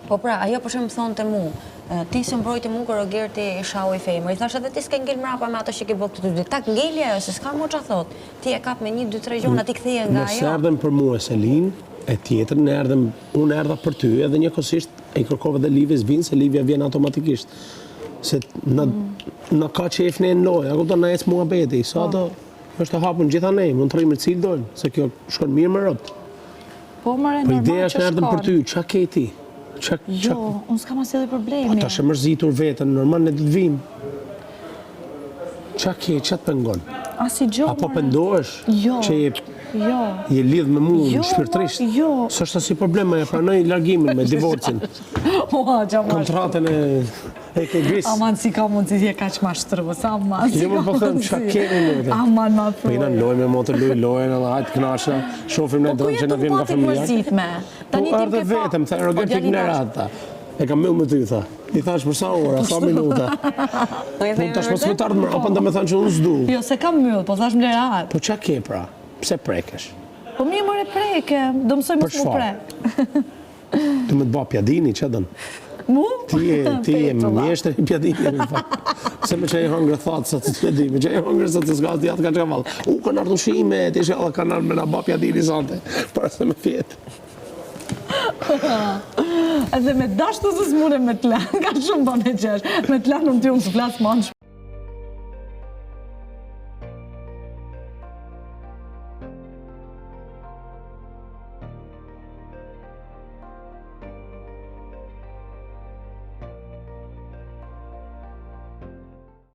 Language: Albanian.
Po pra, ajo për shumë thonë të mu, ti së mbrojti mu kërë Gerti shau i femër, i thash edhe ti s'ke ngel mrapa me ato që ke bëgë të dy, tak ngeli ajo, se s'ka mo që a thot, ti e kap me 1-2-3 gjona, ti këthije nga ajo. Nëse erdhem për mu e Selin, e tjetër, unë erdha për ty, edhe njëkohësisht e kërkove dhe Livjes vinë, se Livja vjen automatikisht. Se në ka qef në lojë, a kupton në ecë mua beti, sa do është të hapun gjitha nej, mund të rrimë cilë dojnë, se kjo shkon mirë më rëpt. Po mëre, Po normal ideja që është në erdhem për ty, qa ke ti? Jo, unë s'kam asë edhe problemi. Ata shë mërzitur vetën, normal në të vim. Qa ke, qa të pengon? Asi gjo, Apo pëndohesh që je lidh me mu shpirtërisht? Jo. Së është si problema, e pranoj largimin me divorcin. Kontratën e ke gris. Aman si ka mund si je ka që ma shtërvës, aman si Jo më po thëmë, qa kemi në Aman ma Po jena në lojë me mo të lojën, edhe hajtë knasha, shofim në dronë që në vjen nga familja. Po ardhe vetëm, tha erogen pik në rata. E kam mëllë me ty, tha. I thash për sa ora, sa minuta. Po tash më s'metartë më, apo nda me thanë që unë s'du. Jo, se kam mëllë, po thash më lerat. Po qa ke pra? Pse prekesh? Po mi mëre preke, do mësoj më s'mu pre. Të më të ba pjadini, që dënë? Mu? Ti e mjeshtër i pjadini, në fakt. Se me që e hëngre thatë sa të pjadini, me që e hëngre sa të zgatë jatë ka që ka valë. Kanë ardhë shime, ti shë edhe kanë ardhë me nga ba pjadini sante, për se me fjetë. Edhe me dashtë të s'mure me t'lan, ka shumë ba me qesh. Me t'lan unë ty unë s'u flasë manë